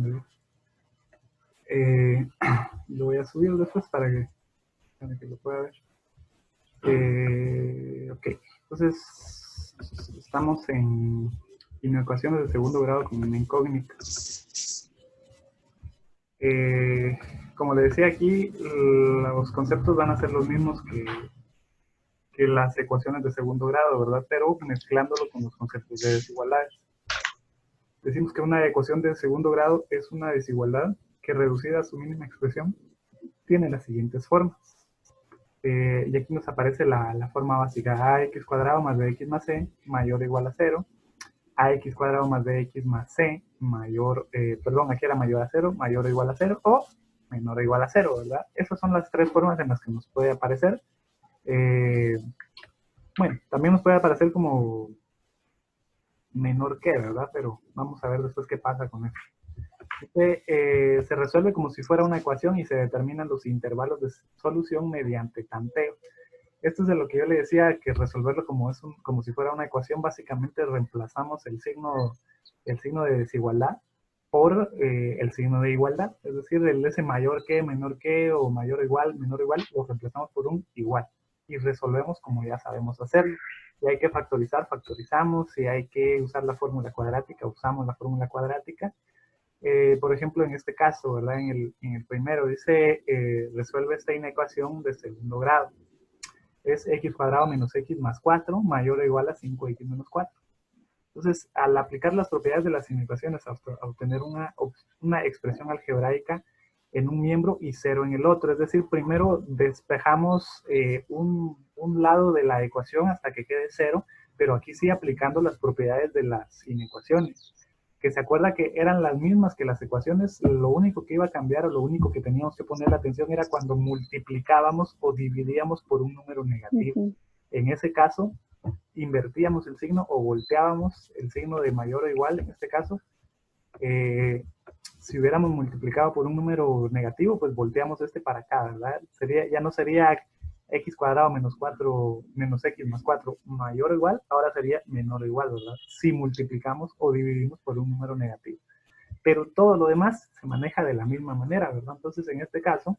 donde lo voy a subir después para que lo pueda ver. Ok, entonces estamos en ecuaciones de segundo grado con una incógnita. Como le decía aquí, los conceptos van a ser los mismos que las ecuaciones de segundo grado, ¿verdad? Pero mezclándolo con los conceptos de desigualdades. Decimos que una ecuación de segundo grado es una desigualdad que, reducida a su mínima expresión, tiene las siguientes formas. Y aquí nos aparece la forma básica: ax cuadrado más bx más c mayor o igual a 0, ax cuadrado más bx más c mayor, aquí era mayor a 0, mayor o igual a 0, o menor o igual a 0, ¿verdad? Esas son las tres formas en las que nos puede aparecer. Bueno, también nos puede aparecer como menor que, ¿verdad? Pero vamos a ver después qué pasa con eso. Se resuelve como si fuera una ecuación y se determinan los intervalos de solución mediante tanteo. Esto es de lo que yo le decía, que resolverlo como si fuera una ecuación. Básicamente reemplazamos el signo de desigualdad por el signo de igualdad. Es decir, ese mayor que, menor que, o mayor o igual, menor o igual, lo reemplazamos por un igual. Y resolvemos como ya sabemos hacerlo. Si hay que factorizar, factorizamos. Si hay que usar la fórmula cuadrática, usamos la fórmula cuadrática. Por ejemplo, en este caso, ¿verdad? En el primero dice, resuelve esta inecuación de segundo grado. Es x cuadrado menos x más 4 mayor o igual a 5x menos 4. Entonces, al aplicar las propiedades de las inecuaciones, a obtener una expresión algebraica en un miembro y 0 en el otro. Es decir, primero despejamos un lado de la ecuación hasta que quede 0, pero aquí sí aplicando las propiedades de las inecuaciones. Que se acuerda que eran las mismas que las ecuaciones, lo único que iba a cambiar o lo único que teníamos que poner la atención era cuando multiplicábamos o dividíamos por un número negativo. En ese caso, invertíamos el signo o volteábamos el signo de mayor o igual, en este caso. Si hubiéramos multiplicado por un número negativo, pues volteamos este para acá, ¿verdad? Ya no sería x cuadrado menos 4 menos x más 4 mayor o igual, ahora sería menor o igual, ¿verdad? Si multiplicamos o dividimos por un número negativo. Pero todo lo demás se maneja de la misma manera, ¿verdad? Entonces, en este caso,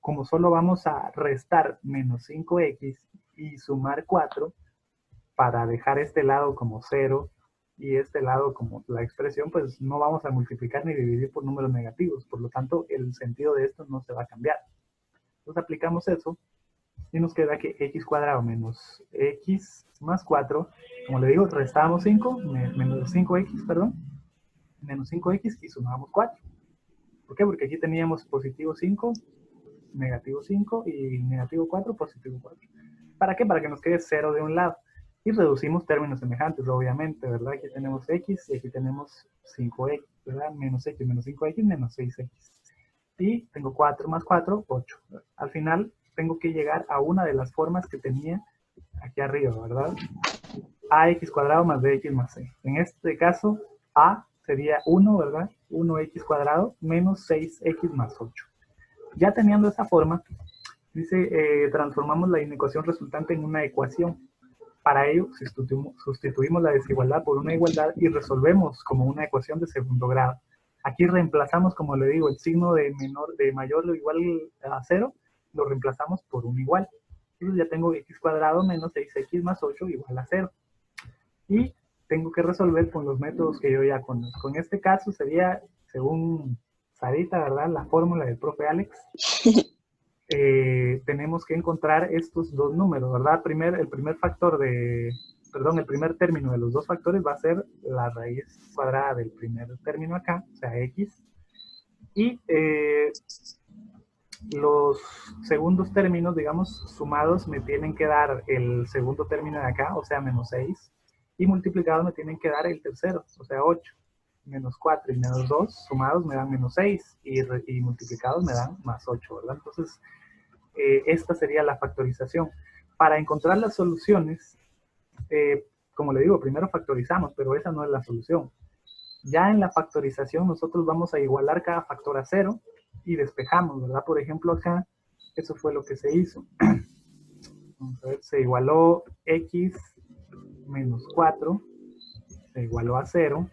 como solo vamos a restar menos 5x y sumar 4 para dejar este lado como 0 y este lado como la expresión, pues no vamos a multiplicar ni dividir por números negativos. Por lo tanto, el sentido de esto no se va a cambiar. Entonces aplicamos eso y nos queda que x cuadrado menos x más 4, como le digo, restamos 5, menos 5x, perdón, menos 5x y sumamos 4. ¿Por qué? Porque aquí teníamos positivo 5, negativo 5 y negativo 4, positivo 4. ¿Para qué? Para que nos quede 0 de un lado. Y reducimos términos semejantes, obviamente, ¿verdad? Aquí tenemos x y aquí tenemos 5x, ¿verdad? Menos x menos 5x menos 6x. Y tengo 4 más 4, 8. Al final tengo que llegar a una de las formas que tenía aquí arriba, ¿verdad? Ax cuadrado más bx más c. En este caso, a sería 1, ¿verdad? 1x cuadrado menos 6x más 8. Ya teniendo esa forma, dice, transformamos la inecuación resultante en una ecuación. Para ello, sustituimos la desigualdad por una igualdad y resolvemos como una ecuación de segundo grado. Aquí reemplazamos, como le digo, el signo de mayor o igual a 0, lo reemplazamos por un igual. Entonces ya tengo x cuadrado menos 6x más 8 igual a 0. Y tengo que resolver con los métodos que yo ya conozco. En este caso sería, según Sarita, ¿verdad? La fórmula del profe Alex. Tenemos que encontrar estos dos números, ¿verdad? El primer término de los dos factores va a ser la raíz cuadrada del primer término acá, o sea, x. Y los segundos términos, digamos, sumados me tienen que dar el segundo término de acá, o sea, menos 6. Y multiplicados me tienen que dar el tercero, o sea, 8. Menos 4 y menos 2 sumados me dan menos 6 y multiplicados me dan más 8, ¿verdad? Entonces, esta sería la factorización. Para encontrar las soluciones, como le digo, primero factorizamos, pero esa no es la solución. Ya en la factorización nosotros vamos a igualar cada factor a 0 y despejamos, ¿verdad? Por ejemplo, acá, eso fue lo que se hizo. Vamos a ver, se igualó x menos 4, se igualó a 0.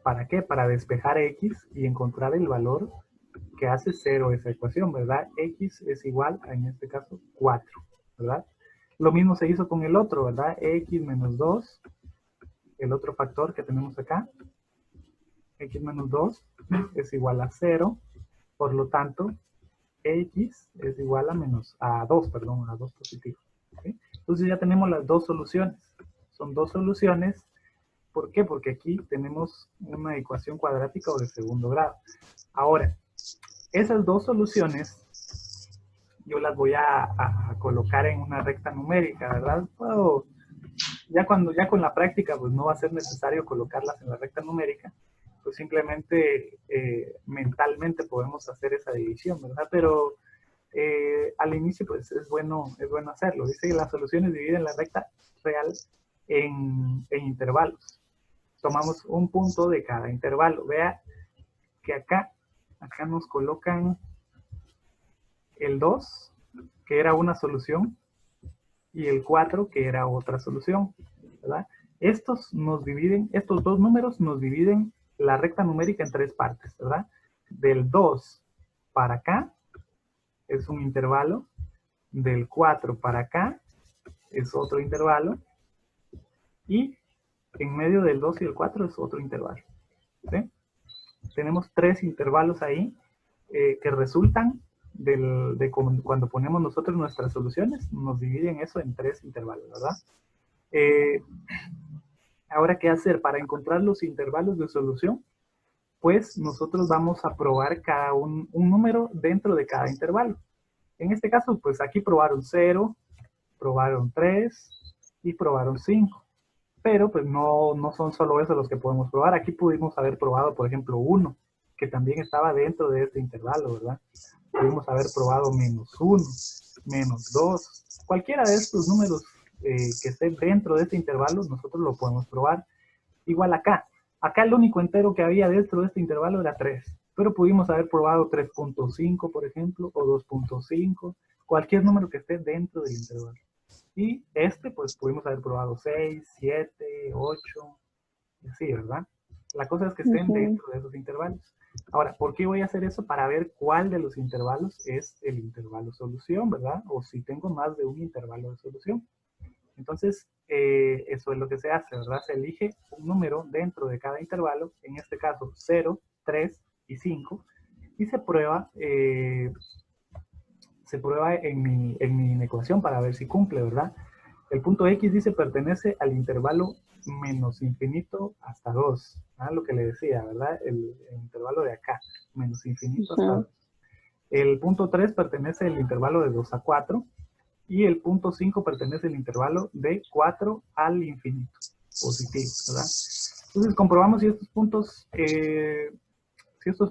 ¿Para qué? Para despejar x y encontrar el valor que hace 0 esa ecuación, ¿verdad? X es igual a, en este caso, 4, ¿verdad? Lo mismo se hizo con el otro, ¿verdad? X menos 2, el otro factor que tenemos acá, x menos 2 es igual a 0, por lo tanto, x es igual a 2, perdón, a 2 positivo. ¿Sí? Entonces ya tenemos las dos soluciones. Son dos soluciones. ¿Por qué? Porque aquí tenemos una ecuación cuadrática o de segundo grado. Ahora, esas dos soluciones yo las voy a colocar en una recta numérica, ¿verdad? Puedo, ya con la práctica pues no va a ser necesario colocarlas en la recta numérica, pues simplemente mentalmente podemos hacer esa división, ¿verdad? Pero al inicio pues es bueno hacerlo. Dice que las soluciones dividen la recta real en intervalos. Tomamos un punto de cada intervalo. Vea que acá nos colocan el 2, que era una solución, y el 4, que era otra solución, ¿verdad? Estos dos números nos dividen la recta numérica en tres partes, ¿verdad? Del 2 para acá es un intervalo, del 4 para acá es otro intervalo, y en medio del 2 y el 4 es otro intervalo, ¿sí? Tenemos tres intervalos ahí que resultan cuando ponemos nosotros nuestras soluciones, nos dividen eso en tres intervalos, ¿verdad? Ahora, ¿qué hacer? Para encontrar los intervalos de solución, pues nosotros vamos a probar cada un número dentro de cada intervalo. En este caso, pues aquí probaron 0, probaron 3 y probaron 5. Pero pues no son solo eso los que podemos probar. Aquí pudimos haber probado, por ejemplo, 1, que también estaba dentro de este intervalo, ¿verdad? Pudimos haber probado -1, -2. Cualquiera de estos números que estén dentro de este intervalo, nosotros lo podemos probar. Igual acá. Acá el único entero que había dentro de este intervalo era 3. Pero pudimos haber probado 3.5, por ejemplo, o 2.5. Cualquier número que esté dentro del intervalo. Y pues pudimos haber probado 6, 7, 8, y así, ¿verdad? La cosa es que estén dentro de esos intervalos. Ahora, ¿por qué voy a hacer eso? Para ver cuál de los intervalos es el intervalo solución, ¿verdad? O si tengo más de un intervalo de solución. Entonces, eso es lo que se hace, ¿verdad? Se elige un número dentro de cada intervalo, en este caso 0, 3 y 5, y se prueba en mi ecuación para ver si cumple, ¿verdad? El punto X dice pertenece al intervalo menos infinito hasta 2, ¿verdad? Lo que le decía, ¿verdad? El intervalo de acá, menos infinito hasta 2. El punto 3 pertenece al intervalo de 2 a 4 y el punto 5 pertenece al intervalo de 4 al infinito, positivo, ¿verdad? Entonces comprobamos si estos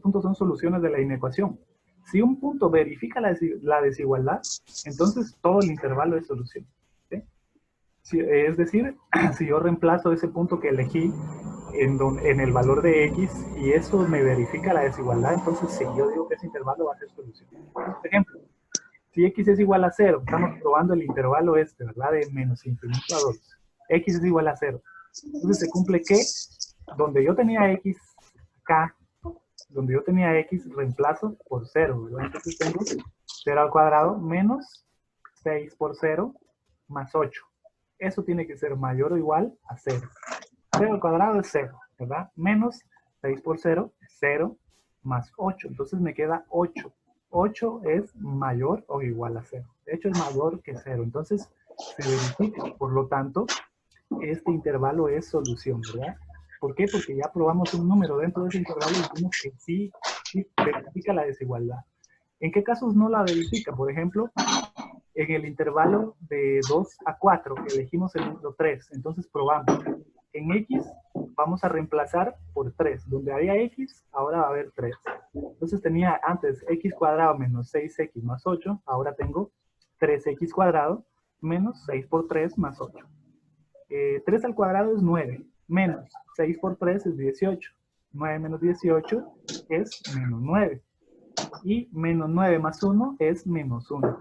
puntos son soluciones de la inecuación. Si un punto verifica la desigualdad, entonces todo el intervalo es solución. ¿Sí? Es decir, si yo reemplazo ese punto que elegí en el valor de x y eso me verifica la desigualdad, entonces sí, yo digo que ese intervalo va a ser solución. Por ejemplo, si x es igual a 0, estamos probando el intervalo ¿verdad? De menos infinito a 2. X es igual a 0. Entonces se cumple que donde yo tenía x acá, donde yo tenía x, reemplazo por 0, ¿verdad? Entonces tengo 0 al cuadrado menos 6 por 0 más 8. Eso tiene que ser mayor o igual a 0. 0 al cuadrado es 0, ¿verdad? Menos 6 por 0 es 0 más 8. Entonces me queda 8. 8 es mayor o igual a 0. De hecho es mayor que 0. Entonces se verifica. Por lo tanto, este intervalo es solución, ¿verdad? ¿Por qué? Porque ya probamos un número dentro de ese intervalo y vimos que sí verifica la desigualdad. ¿En qué casos no la verifica? Por ejemplo, en el intervalo de 2 a 4 elegimos el número 3. Entonces probamos. En x vamos a reemplazar por 3. Donde había x, ahora va a haber 3. Entonces tenía antes x cuadrado menos 6x más 8. Ahora tengo 3x cuadrado menos 6 por 3 más 8. 3 al cuadrado es 9. Menos 6 por 3 es 18. 9 menos 18 es menos 9. Y menos 9 más 1 es menos 1.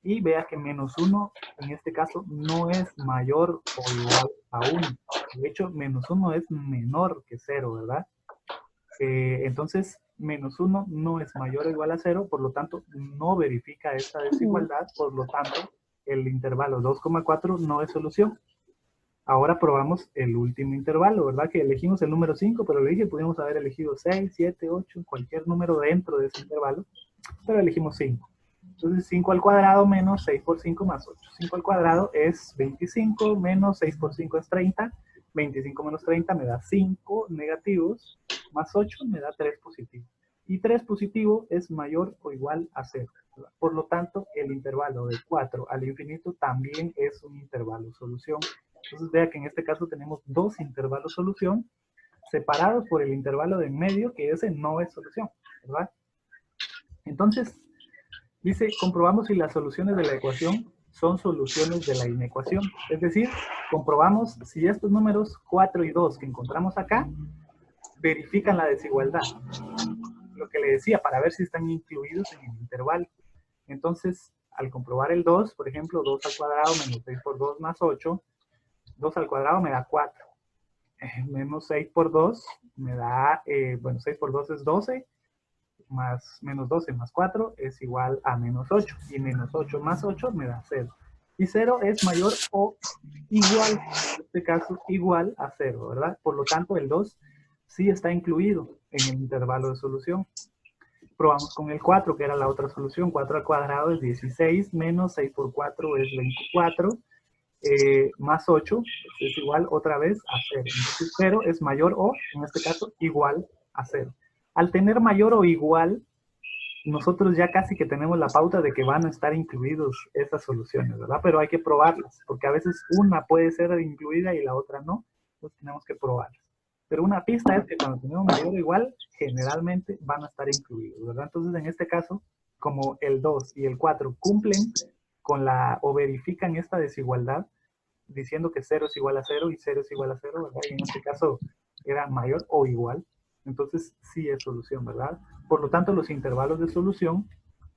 Y vea que menos 1 en este caso no es mayor o igual a 1. De hecho, menos 1 es menor que 0, ¿verdad? Entonces, menos 1 no es mayor o igual a 0, por lo tanto, no verifica esta desigualdad, por lo tanto, el intervalo 2,4 no es solución. Ahora probamos el último intervalo, ¿verdad? Que elegimos el número 5, pero le dije, pudimos haber elegido 6, 7, 8, cualquier número dentro de ese intervalo, pero elegimos 5. Entonces 5 al cuadrado menos 6 por 5 más 8. 5 al cuadrado es 25 menos 6 por 5 es 30. 25 menos 30 me da 5 negativos, más 8 me da 3 positivos. Y 3 positivo es mayor o igual a 0. ¿Verdad? Por lo tanto, el intervalo de 4 al infinito también es un intervalo solución. Entonces vea que en este caso tenemos dos intervalos solución separados por el intervalo de en medio, que ese no es solución, ¿verdad? Entonces, dice, comprobamos si las soluciones de la ecuación son soluciones de la inecuación. Es decir, comprobamos si estos números 4 y 2 que encontramos acá verifican la desigualdad. Lo que le decía, para ver si están incluidos en el intervalo. Entonces, al comprobar el 2, por ejemplo, 2 al cuadrado menos 6 por 2 más 8, 2 al cuadrado me da 4. Menos 6 por 2 me da, bueno, 6 por 2 es 12, más menos 12 más 4 es igual a menos 8. Y menos 8 más 8 me da 0. Y 0 es mayor o igual, en este caso, igual a 0, ¿verdad? Por lo tanto, el 2 sí está incluido en el intervalo de solución. Probamos con el 4, que era la otra solución. 4 al cuadrado es 16, menos 6 por 4 es 24. Más 8 pues es igual otra vez a 0. Entonces 0 es mayor o, en este caso, igual a 0. Al tener mayor o igual, nosotros ya casi que tenemos la pauta de que van a estar incluidos esas soluciones, ¿verdad? Pero hay que probarlas, porque a veces una puede ser incluida y la otra no, entonces tenemos que probarlas. Pero una pista es que cuando tenemos mayor o igual, generalmente van a estar incluidos, ¿verdad? Entonces, en este caso, como el 2 y el 4 cumplen con la, o verifican esta desigualdad, diciendo que 0 es igual a 0 y 0 es igual a 0, ¿verdad? Y en este caso era mayor o igual, entonces sí es solución, ¿verdad? Por lo tanto, los intervalos de solución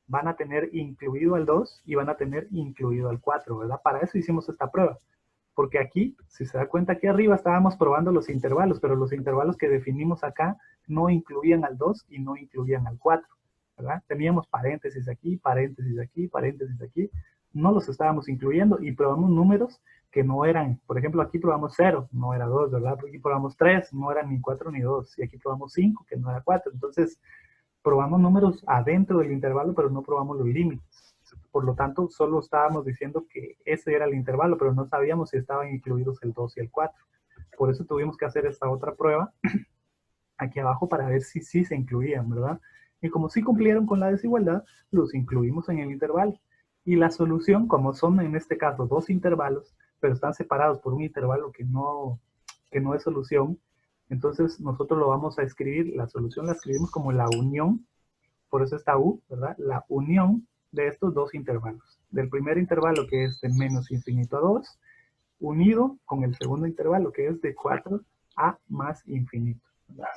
van a tener incluido al 2 y van a tener incluido al 4, ¿verdad? Para eso hicimos esta prueba. Porque aquí, si se da cuenta, aquí arriba estábamos probando los intervalos, pero los intervalos que definimos acá no incluían al 2 y no incluían al 4, ¿verdad? Teníamos paréntesis aquí, paréntesis aquí, paréntesis aquí. No los estábamos incluyendo y probamos números que no eran, por ejemplo, aquí probamos 0, no era 2, ¿verdad? Aquí probamos 3, no eran ni 4 ni 2. Y aquí probamos 5, que no era 4. Entonces, probamos números adentro del intervalo, pero no probamos los límites. Por lo tanto, solo estábamos diciendo que ese era el intervalo, pero no sabíamos si estaban incluidos el 2 y el 4. Por eso tuvimos que hacer esta otra prueba aquí abajo para ver si sí se incluían, ¿verdad? Y como sí cumplieron con la desigualdad, los incluimos en el intervalo. Y la solución, como son en este caso dos intervalos, pero están separados por un intervalo que no es solución, entonces nosotros lo vamos a escribir, la solución la escribimos como la unión, por eso está U, ¿verdad? La unión de estos dos intervalos. Del primer intervalo, que es de menos infinito a 2, unido con el segundo intervalo, que es de 4 a más infinito, ¿verdad?